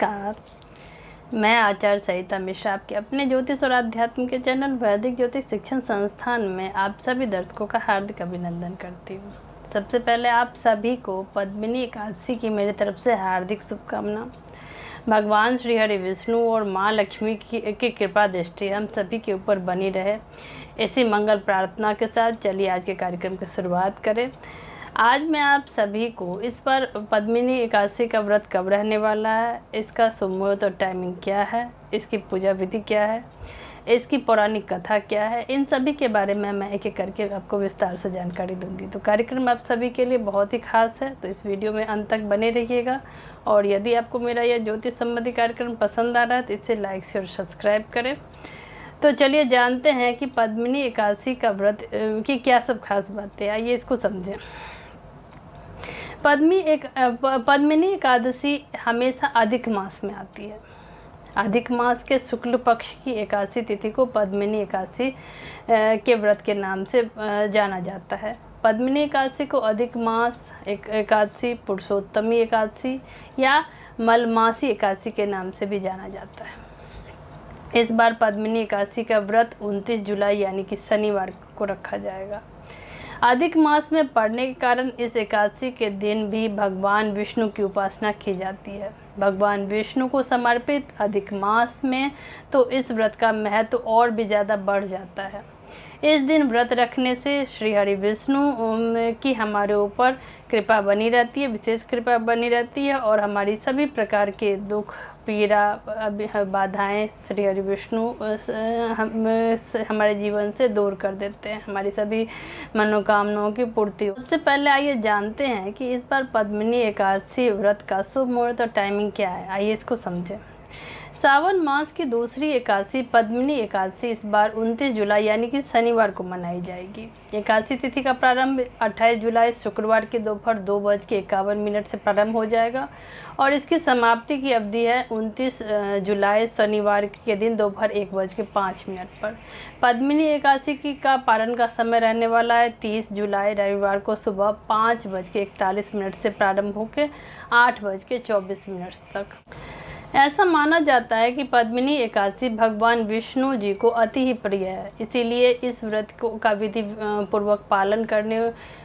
नमस्कार। मैं आचार्य सहिता मिश्रा आपके अपने ज्योतिष और आध्यात्म के चैनल वैदिक ज्योतिष शिक्षण संस्थान में आप सभी दर्शकों का हार्दिक अभिनंदन करती हूँ। सबसे पहले आप सभी को पद्मिनी एकादशी की मेरी तरफ से हार्दिक शुभकामना। भगवान श्री हरि विष्णु और माँ लक्ष्मी की कृपा दृष्टि हम सभी के ऊपर बनी रहे। इसी मंगल प्रार्थना के साथ चलिए आज के कार्यक्रम की शुरुआत करें। आज मैं आप सभी को इस पर पद्मिनी एकादशी का व्रत कब रहने वाला है, इसका शुभ मुहूर्त और टाइमिंग क्या है, इसकी पूजा विधि क्या है, इसकी पौराणिक कथा क्या है, इन सभी के बारे में मैं एक एक करके आपको विस्तार से जानकारी दूंगी। तो कार्यक्रम आप सभी के लिए बहुत ही खास है, तो इस वीडियो में अंत तक बने रहिएगा। और यदि आपको मेरा यह ज्योतिष संबंधी कार्यक्रम पसंद आ रहा है तो इसे लाइक शेयर और सब्सक्राइब करें। तो चलिए जानते हैं कि पद्मिनी एकादशी का व्रत की क्या सब खास बातें, आइए इसको समझें। पद्मिनी एकादशी हमेशा अधिक मास में आती है। अधिक मास के शुक्ल पक्ष की एकादशी तिथि को पद्मिनी एकादशी के व्रत के नाम से जाना जाता है। पद्मिनी एकादशी को अधिक मास एकादशी, पुरुषोत्तमी एकादशी या मलमासी एकादशी के नाम से भी जाना जाता है। इस बार पद्मिनी एकादशी का व्रत 29 जुलाई यानी कि शनिवार को रखा जाएगा। अधिक मास में पड़ने के कारण इस एकादशी के दिन भी भगवान विष्णु की उपासना की जाती है। भगवान विष्णु को समर्पित अधिक मास में तो इस व्रत का महत्व और भी ज़्यादा बढ़ जाता है। इस दिन व्रत रखने से श्री हरि विष्णु की हमारे ऊपर कृपा बनी रहती है, विशेष कृपा बनी रहती है और हमारी सभी प्रकार के दुख, पीड़ा, बाधाएं श्री हरि विष्णु हमारे जीवन से दूर कर देते हैं, हमारी सभी मनोकामनाओं की पूर्ति हो। सबसे पहले आइए जानते हैं कि इस बार पद्मिनी एकादशी व्रत का शुभ मुहूर्त और टाइमिंग क्या है, आइए इसको समझें। सावन मास की दूसरी एकादशी पद्मिनी एकादशी इस बार 29 जुलाई यानी कि शनिवार को मनाई जाएगी। एकादशी तिथि का प्रारंभ 28 जुलाई शुक्रवार के दोपहर 2:51 से प्रारंभ हो जाएगा और इसकी समाप्ति की अवधि है 29 जुलाई शनिवार के दिन दोपहर 1:05 पर। पद्मिनी एकादशी का पारण का समय रहने वाला है 30 जुलाई रविवार को सुबह 5:41 से प्रारंभ होकर 8:24 तक। ऐसा माना जाता है कि पद्मिनी एकादशी भगवान विष्णु जी को अति ही प्रिय है, इसीलिए इस व्रत का विधि पूर्वक पालन करने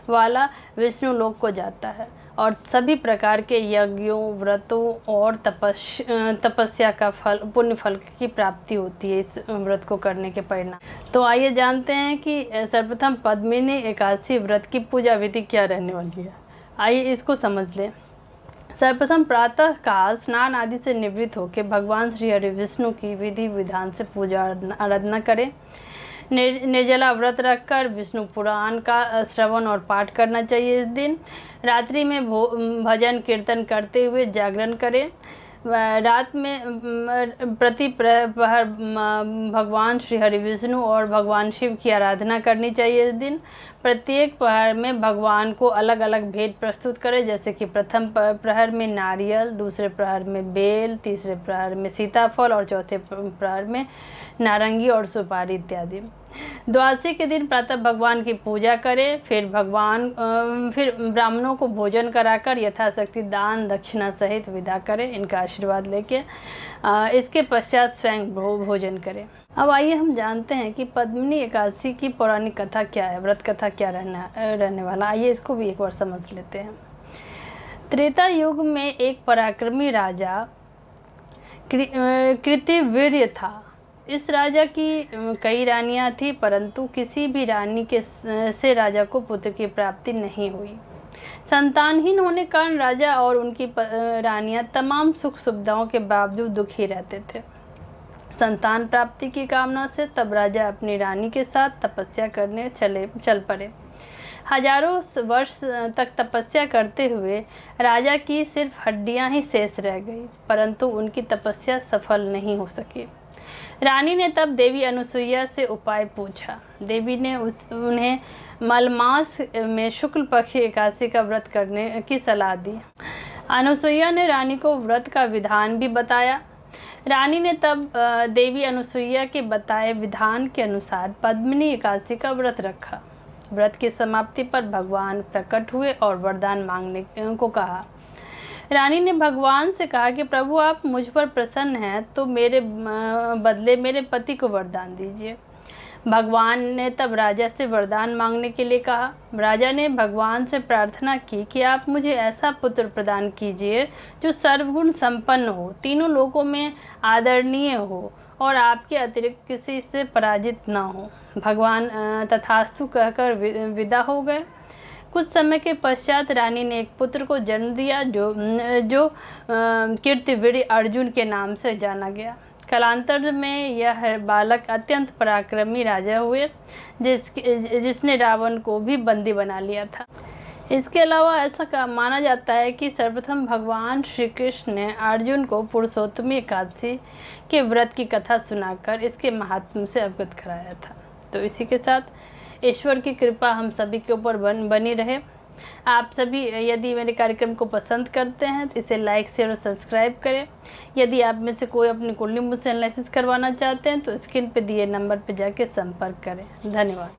वाला विष्णु लोक को जाता है और सभी प्रकार के यज्ञों, व्रतों और तपस्या का फल, पुण्य फल की प्राप्ति होती है इस व्रत को करने के परिणाम। तो आइए जानते हैं कि सर्वप्रथम पद्मिनी एकादशी व्रत की पूजा विधि क्या रहने वाली है, आइए इसको समझ लें। सर्वप्रथम प्रातः काल स्नान आदि से निवृत्त होकर भगवान श्री हरि विष्णु की विधि विधान से पूजा आराधना करें। निर्जला व्रत रखकर विष्णु पुराण का श्रवण और पाठ करना चाहिए। इस दिन रात्रि में भजन कीर्तन करते हुए जागरण करें। रात में प्रति प्रहर भगवान श्री हरि विष्णु और भगवान शिव की आराधना करनी चाहिए। इस दिन प्रत्येक प्रहर में भगवान को अलग अलग भेंट प्रस्तुत करें, जैसे कि प्रथम प्रहर में नारियल, दूसरे प्रहर में बेल, तीसरे प्रहर में सीताफल और चौथे प्रहर में नारंगी और सुपारी इत्यादि। द्वादशी के दिन प्रातः भगवान की पूजा करें, फिर ब्राह्मणों को भोजन कराकर यथाशक्ति दान दक्षिणा सहित विदा करें, इनका आशीर्वाद लेके इसके पश्चात स्वयं भोजन करें। अब आइए हम जानते हैं कि पद्मिनी एकादशी की पौराणिक कथा क्या है, व्रत कथा क्या रहने वाला, आइए इसको भी एक बार समझ लेते हैं। त्रेता युग में एक पराक्रमी राजा कृतिवीर्य था। इस राजा की कई रानियां थी, परंतु किसी भी रानी से राजा को पुत्र की प्राप्ति नहीं हुई। संतानहीन होने के कारण राजा और उनकी रानियां तमाम सुख सुविधाओं के बावजूद दुखी रहते थे। संतान प्राप्ति की कामना से तब राजा अपनी रानी के साथ तपस्या करने चल पड़े। हजारों वर्ष तक तपस्या करते हुए राजा की सिर्फ हड्डियां ही शेष रह गई, परंतु उनकी तपस्या सफल नहीं हो सकी। रानी ने तब देवी अनुसुईया से उपाय पूछा। देवी ने उन्हें मलमास में शुक्ल पक्ष एकादशी का व्रत करने की सलाह दी। अनुसुईया ने रानी को व्रत का विधान भी बताया। रानी ने तब देवी अनुसुईया के बताए विधान के अनुसार पद्मिनी एकादशी का व्रत रखा। व्रत की समाप्ति पर भगवान प्रकट हुए और वरदान मांगने को कहा। रानी ने भगवान से कहा कि प्रभु आप मुझ पर प्रसन्न हैं तो मेरे बदले मेरे पति को वरदान दीजिए। भगवान ने तब राजा से वरदान मांगने के लिए कहा। राजा ने भगवान से प्रार्थना की कि आप मुझे ऐसा पुत्र प्रदान कीजिए जो सर्वगुण संपन्न हो, तीनों लोकों में आदरणीय हो और आपके अतिरिक्त किसी से पराजित न हो। भगवान तथास्तु कहकर विदा हो गए। कुछ समय के पश्चात रानी ने एक पुत्र को जन्म दिया जो कीर्तिवीर अर्जुन के नाम से जाना गया। कालांतर में यह बालक अत्यंत पराक्रमी राजा हुए जिसने रावण को भी बंदी बना लिया था। इसके अलावा ऐसा माना जाता है कि सर्वप्रथम भगवान श्री कृष्ण ने अर्जुन को पुरुषोत्तमी एकादशी के व्रत की कथा सुनाकर इसके महात्म्य से अवगत कराया था। तो इसी के साथ ईश्वर की कृपा हम सभी के ऊपर बनी रहे। आप सभी यदि मेरे कार्यक्रम को पसंद करते हैं तो इसे लाइक शेयर और सब्सक्राइब करें। यदि आप में से कोई अपनी कुंडली मुझसे एनालिसिस करवाना चाहते हैं तो स्क्रीन पे दिए नंबर पे जाके संपर्क करें। धन्यवाद।